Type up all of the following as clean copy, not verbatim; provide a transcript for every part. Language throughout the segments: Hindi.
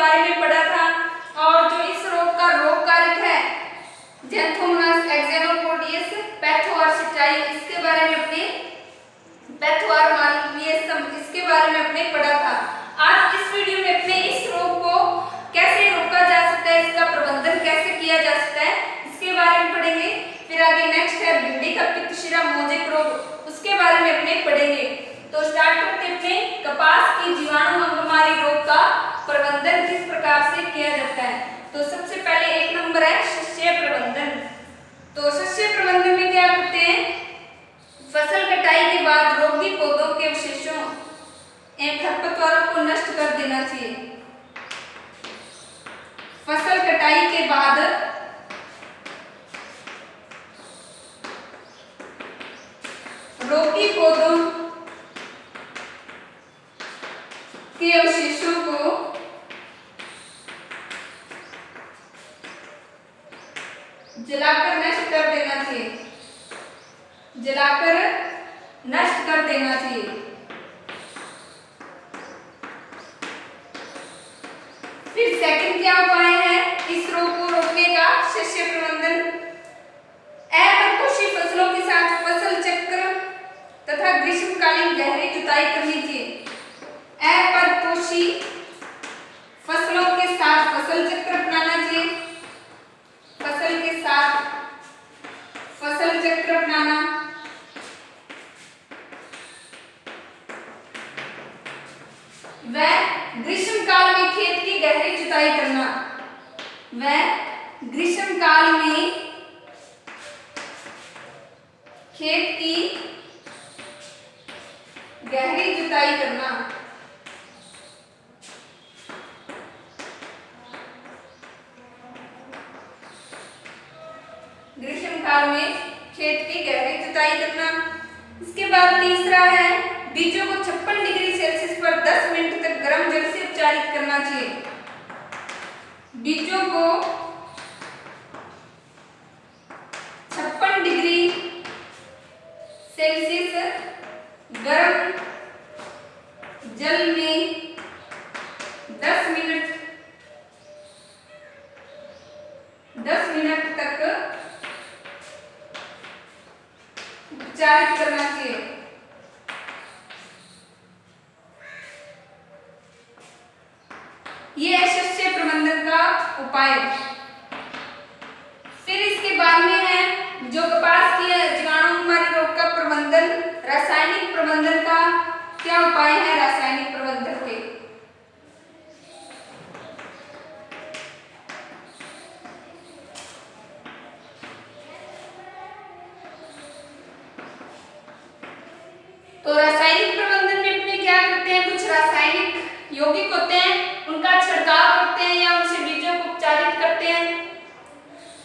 बारे में पढ़ा था। और जो इस रोग का रोग कारक है ज़ैंथोमोनास एक्सेनोपोडियस पैथोआर्सिटाई, इसके बारे में अपने पैथोआर मालवियसम, इसके बारे में अपने पढ़ा था। आज इस वीडियो में अपने इस रोग को कैसे रोका जा सकता है, इसका प्रबंधन कैसे किया जा सकता है, इसके बारे में पढ़ेंगे। फिर आगे नेक्स्ट है भिंडी का पित्तशिरा मोजेक रोग, उसके बारे में अपने पढ़ेंगे। तो स्टार्ट करते हैं अपने कपास की जीवाणु अंगमारी रोग का प्रबंधन किस प्रकार से किया जाता है। तो सबसे पहले एक नंबर है शस्य प्रबंधन। तो शस्य प्रबंधन में क्या करते हैं, फसल कटाई के बाद रोगी पौधों के अवशेषों एवं खरपतवारों को नष्ट कर देना चाहिए। फसल कटाई के बाद रोगी पौधों के अवशेषों को जलाकर नष्ट कर देना चाहिए, जलाकर नष्ट कर देना चाहिए। फिर सेकंड क्या उपाय है इस रोग को रोकने का, शस्य प्रबंधन। अपरपोषी फसलों के साथ फसल चक्र तथा ग्रीष्मकालीन गहरी जुताई करनी चाहिए। अपरपोषी फसलों के साथ फसल चक्र अपनाना चाहिए, फसल के साथ फसल चक्र अपनाना। वह ग्रीष्म काल में खेत की गहरी जुताई करना, वह ग्रीष्म काल में खेत की गहरी जुताई करना। ग्रीष्म काल में खेत की गहरी जुताई करना। इसके बाद तीसरा है बीजों को 56 डिग्री सेल्सियस पर 10 मिनट तक गर्म जल से उपचारित करना चाहिए। बीजों को 56 डिग्री सेल्सियस गर्म जल में 10 मिनट तक उपचारित करना चाहिए। ये है शस्य प्रबंधन का उपाय। फिर इसके बाद में है जो कपास की जीवाणु अंगमारी रोग का प्रबंधन, रासायनिक प्रबंधन का क्या उपाय है रासायनिक प्रबंधन के। तो रासायनिक प्रबंधन में अपने क्या करते हैं, कुछ रासायनिक यौगिक होते हैं उनका छिड़काव करते हैं या उनसे बीजों को उपचारित करते हैं।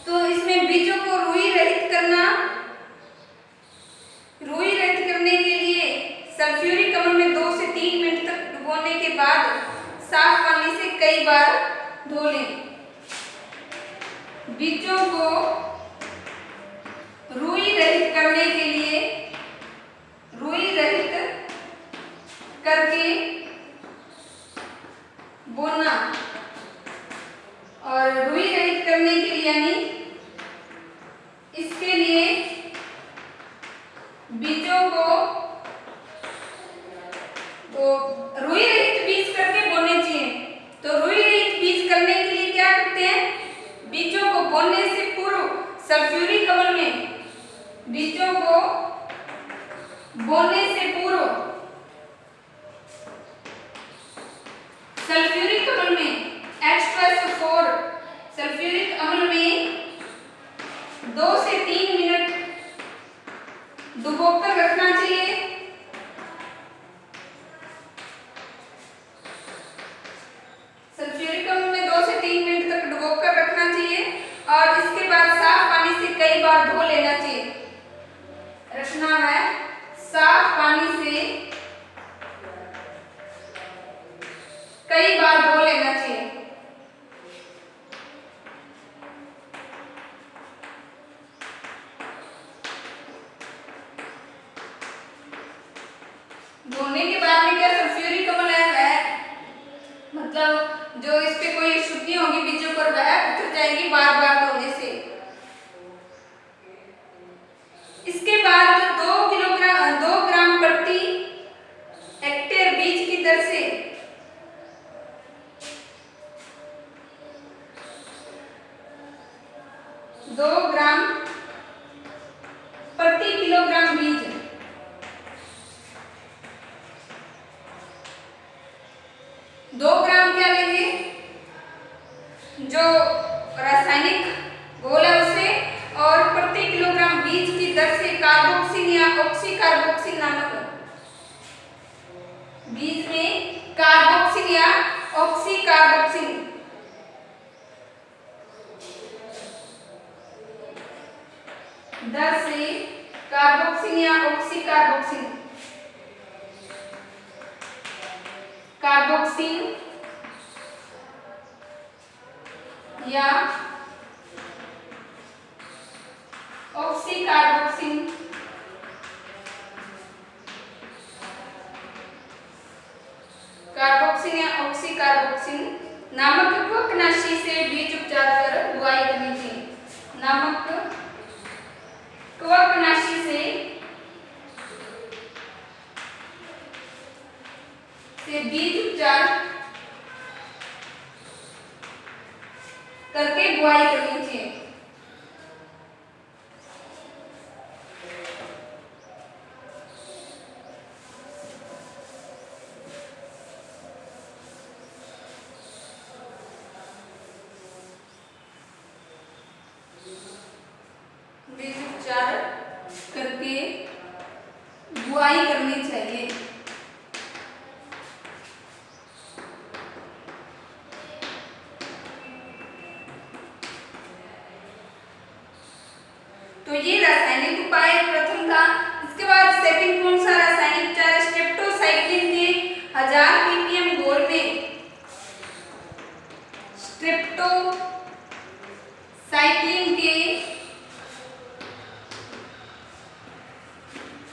तो इसमें बीजों को रुई रहित करना, रुई रहित करने के लिए सल्फ्यूरिक अम्ल में 2 से 3 मिनट तक डुबोने के बाद साफ पानी से कई बार धो लें। बीजों को रुई रहित करने के लिए रुई रहित करके बोना, और रुई रहित करने के लिए यानी इसके लिए बीजों को तो रुई रहित बीज करके बोने चाहिए। तो रुई रहित बीज करने के लिए क्या करते हैं, बीजों को बोने से पूर्व सल्फ्यूरिक अम्ल में, बीजों को बोने से पूर्व सल्फ्यूरिक अम्ल में H2SO4 सल्फ्यूरिक अम्ल में 2 से 3 मिनट डुबोकर रखना चाहिए। सल्फ्यूरिक अम्ल में 2 से 3 मिनट तक डुबोकर रखना चाहिए और इसके बाद साफ पानी से कई बार धो लेना चाहिए। रखना है साफ पानी से कई बार धो लेना चाहिए। धोने के बाद में क्या सल्फ्यूरिक अम्ल है मतलब जो इस पे कोई अशुद्धियां होंगी बीजों पर वह उतर जाएंगी बार बार धोने से। इसके बाद 2 ग्राम प्रति हेक्टेयर बीज की दर से 2 ग्राम प्रति किलोग्राम बीज, 2 ग्राम क्या लेंगे, जो रासायनिक घोल है उसे, और प्रति किलोग्राम बीज की दर से कार्बोक्सिल या ऑक्सीकार्बोक्सिल नामक बीज में कार्बोक्सिल या ऑक्सीकार्बोक्सिल दर से कार्बोक्सिल या ऑक्सीकार्बोक्सिल कार्बोक्सिल या ऑक्सीकार्बोक्सिल कार्बोक्सिल या ऑक्सीकार्बोक्सिल नामक कवकनाशी से बीज उपचार कर बुआई करनी चाहिए। नामक कवकनाशी से बीज उपचार करके बुआई करनी चाहिए। बीज उपचार करके बुआई करनी चाहिए। तो ये रासायनिक उपाय प्रथम था। इसके बाद सेकंड कौन सा रासायनिक उपचार, स्ट्रेप्टोसाइक्लिन के 1000 ppm घोल में स्ट्रेप्टोसाइक्लिन के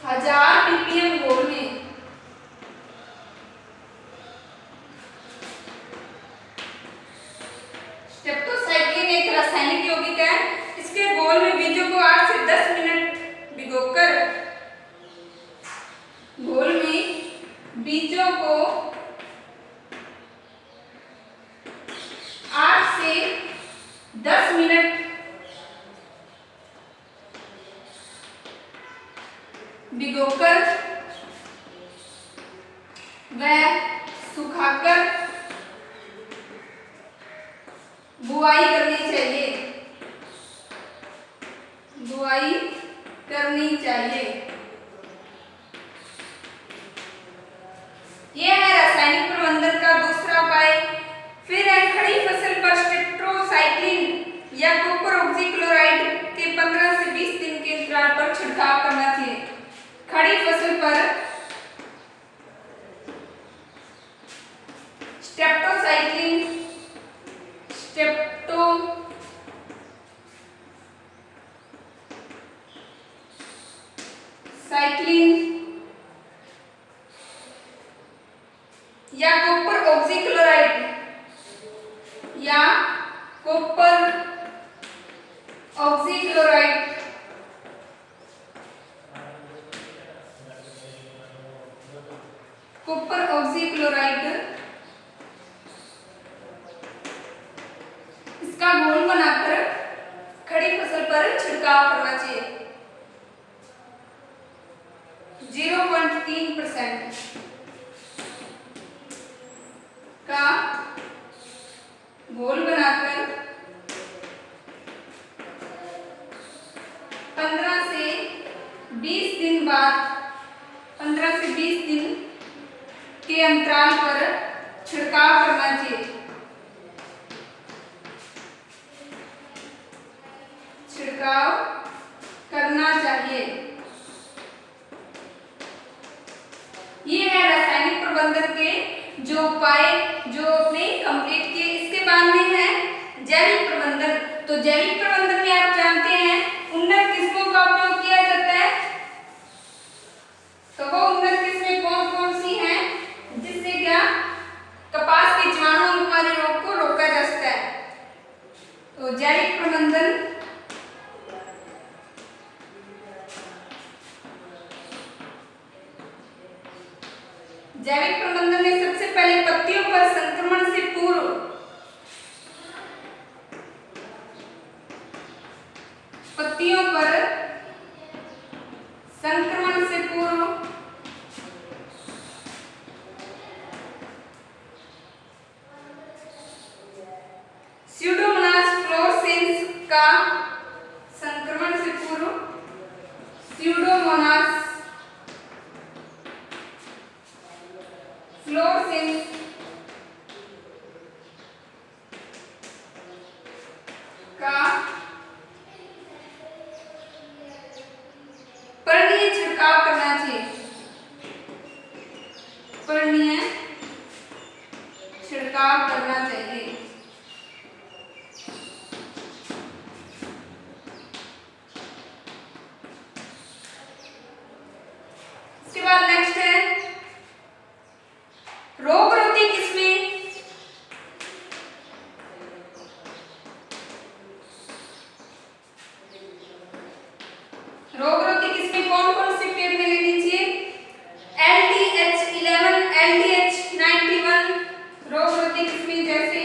1000 ppm घोल में स्ट्रेप्टोसाइक्लिन एक रासायनिक यौगिक है। इसके घोल में बीजों को 8 से 10 मिनट भिगोकर घोल में बीजों को 8 से 10 मिनट भिगोकर व सुखाकर बुआई करनी चाहिए। बुआई करनी चाहिए। यह है रासायनिक प्रबंधन का दूसरा उपाय। फिर है खड़ी फसल पर स्ट्रेप्टोसाइक्लिन या कॉपर ऑक्सीक्लोराइड के 15 से 20 दिन के अंतराल पर छिड़काव करना चाहिए। खड़ी फसल पर स्ट्रेप्टोसाइक्लिन या कॉपर ऑक्सीक्लोराइड या कॉपर ऑक्सीक्लोराइड कॉपर ऑक्सीक्लोराइड इसका घोल बनाकर खड़ी फसल पर छिड़काव करना चाहिए। 0.3% का घोल बनाकर 15 से 20 दिन बाद 15 से 20 दिन के अंतराल पर छिड़काव करना चाहिए। छिड़काव करना चाहिए। ये है रासायनिक प्रबंधन के जो उपाय जो आपने कंप्लीट किए। इसके बाद में है जैविक प्रबंधन। तो जैविक प्रबंधन में आप जानते हैं उन्नत किस्मों का उपयोग किया जाता है। तो वो उन्नत किस्में कौन कौन सी हैं जिससे क्या कपास के जीवाणु हमारे रोग को जैविक प्रबंधन में सबसे पहले पत्तियों पर संक्रमण से पूर्व स्यूडोमोनास फ्लोरेसेंस का संक्रमण से पूर्व स्यूडोमोनास फ्लोरेसेंस का पर्णीय छिड़काव करना चाहिए। पर्णीय छिड़काव करना चाहिए। इसके बाद नेक्स्ट है रोगरोधी किस्में। रोगरोधी किस्में कौन कौन से पेड़ में लेनी चाहिए? LDH11, LDH91 रोगरोधी किस्में जैसे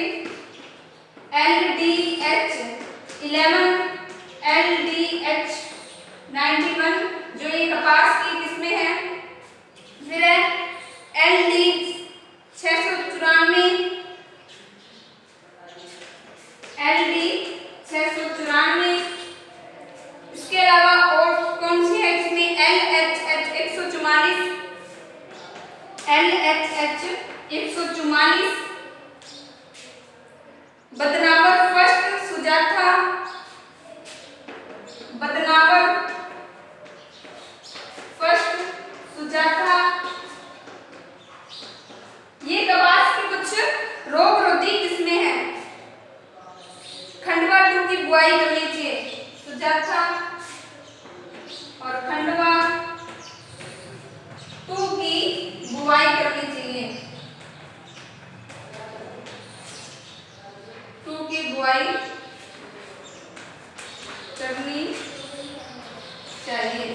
LDH11, LDH91 जो ये कपास की किस्में हैं। फिर है LD694, LD694। इसके अलावा और कौन सी है इसमें? LHH144, LHH144, Badnawar first Sujata, Badnawar first Sujata. ये कपास की कुछ रोगरोधी किस्में हैं। खंडवा 2 की बुआई करनी चाहिए। सुजाता और खंडवा 2 की बुआई करनी चाहिए। 2 की बुआई करनी चाहिए।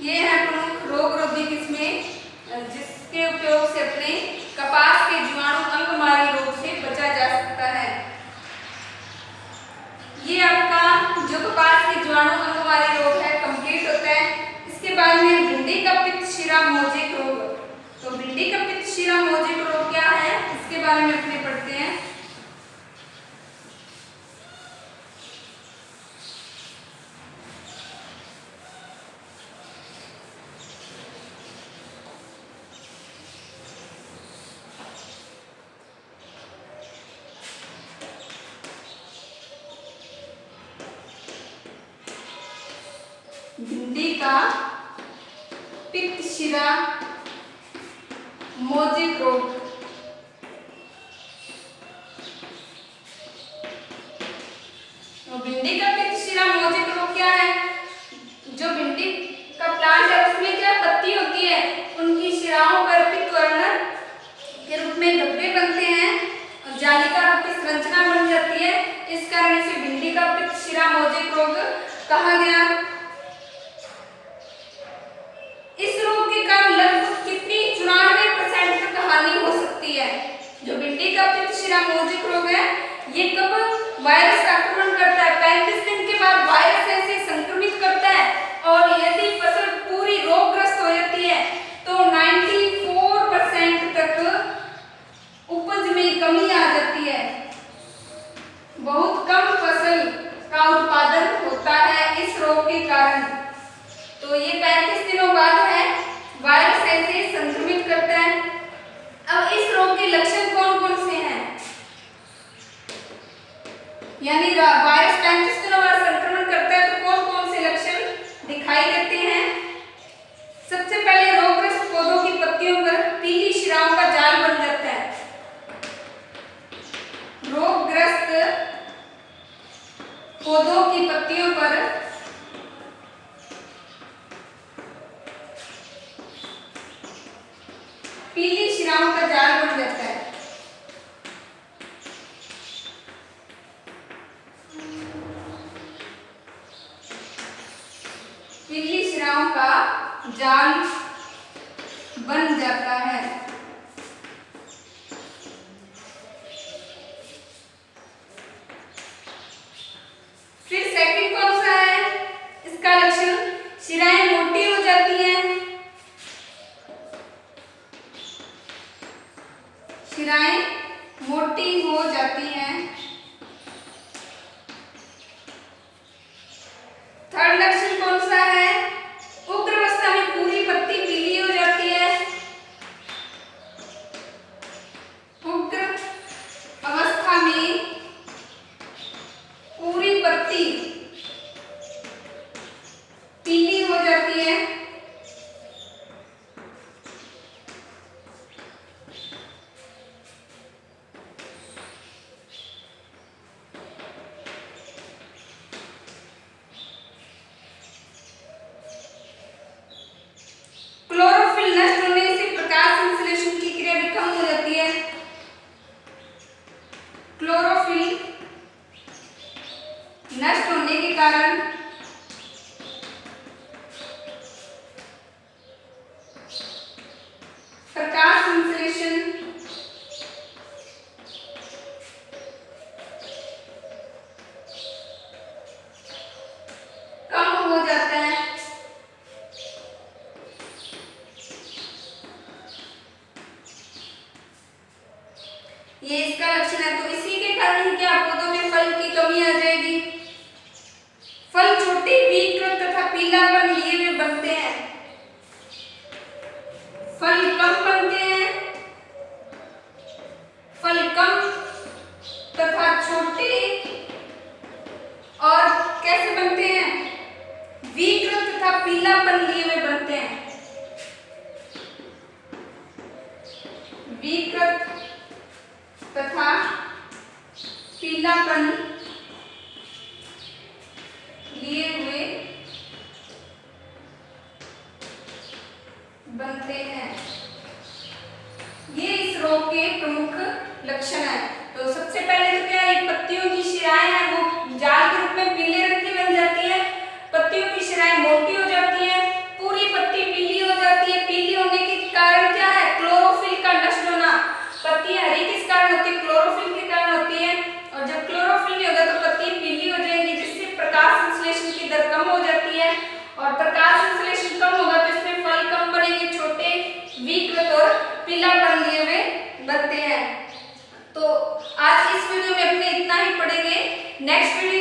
ये है प्रमुख रोगरोधी किस्में जिसके उपयोग से अपने कपास के जीवाणु अंगमारी रोग से बचा जा सकता है। ये आपका जो कपास के जीवाणु अंगमारी रोग है कंप्लीट होता है। इसके बाद में भिंडी का पित्त शिरा मोजेक रोग। तो भिंडी का पित्त शिरा मोजेक रोग क्या है इसके बारे में अपने पढ़ते हैं। भिंडी का पित्त शिरा मोजेक रोग। तो भिंडी का पित्त शिरा मोजेक रोग क्या है? जो भिंडी का प्लांट है उसमें क्या पत्ती होती है, उनकी शिराओं पर पित्त वर्ण के रूप में धब्बे बनते हैं और जालिका रूपी संरचना बन जाती है। इस कारण इसे भिंडी का पित्त शिरा मोजेक रोग कहा गया। इस रोग के कारण लगभग कितनी 94% तक हानि हो सकती है। जो भिंडी का पित्त शिरा मोजेक रोग है ये कब वायरस आक्रमण करता है? 35 दिन के बाद वायरस ऐसे संक्रमित करता है और यदि फसल पूरी रोगग्रस्त हो जाती है तो 94% तक उपज में कमी आ जाती है। बहुत कम फसल का उत्पादन होता है इस रोग के कारण। तो ये 35 दिनों बाद है वायरस ऐसे संक्रमित करता है। अब इस रोग के लक्षण कौन कौन से हैं? यानी वायरस 35 दिनों बाद संक्रमण करता है तो कौन कौन से लक्षण दिखाई देते हैं? सबसे पहले रोगग्रस्त पौधों की पत्तियों पर पीली शिराओं का जाल बन जाता है। रोगग्रस्त पौधों की पत्तियों पर पीली शिराओं का जाल बन जाता है। पीली शिराओं का जाल बन जाता है। फिर सेकंड कौन सा है इसका लक्षण, शिराएं मोटी हो जाती हैं, शिराएं मोटी हो जाती हैं। थर्ड लक्षण कौन सा है, उग्र अवस्था में पूरी पत्ती पीली हो जाती है, उग्र अवस्था में पूरी पत्ती पीली हो जाती है। क्लोरोफिल नष्ट होने से प्रकाश संश्लेषण की क्रिया भी कम हो जाती है। क्लोरोफिल नष्ट होने के कारण प्रकाश संश्लेषण कम हो जाता है। ये इसका लक्षण है। तो इसी के कारण ही क्या पौधों में फल की कमी आ जाएगी। फल छोटे, विकृत तथा पीलापन लिए हुए बनते हैं। फल कम बनते हैं, फल कम तथा छोटे और कैसे बनते हैं, विकृत तथा पीलापन लिए हुए बनते हैं। विकृत तथा पीलापन लिए हुए बनते हैं। ये इस रोग के प्रमुख लक्षण है। तो सबसे पहले तो क्या है, पत्तियों की शिराएं हैं वो जाल के रूप में पीले रंग की बन जाती है, पत्तियों की शिराएं मोटी हो जाती है, पूरी पत्ती पीली हो जाती है। पीली होने के कारण क्या है, क्लोरोफिल का नष्ट होना। पत्ती हरी किस कारण होती है, क्लोरोफिल के कारण होती है। और जब क्लोरोफिल नहीं होगा तो पत्ती पीली हो जाएगी, जिससे प्रकाश संश्लेषण की दर कम हो जाती है। और प्रकाश संश्लेषण कम होगा तो इसमें फल कम बनेंगे, छोटे, विकृत और पीलापन लिए हुए बनते हैं। तो आज इस वीडियो में अपने इतना ही पढ़ेंगे। Next video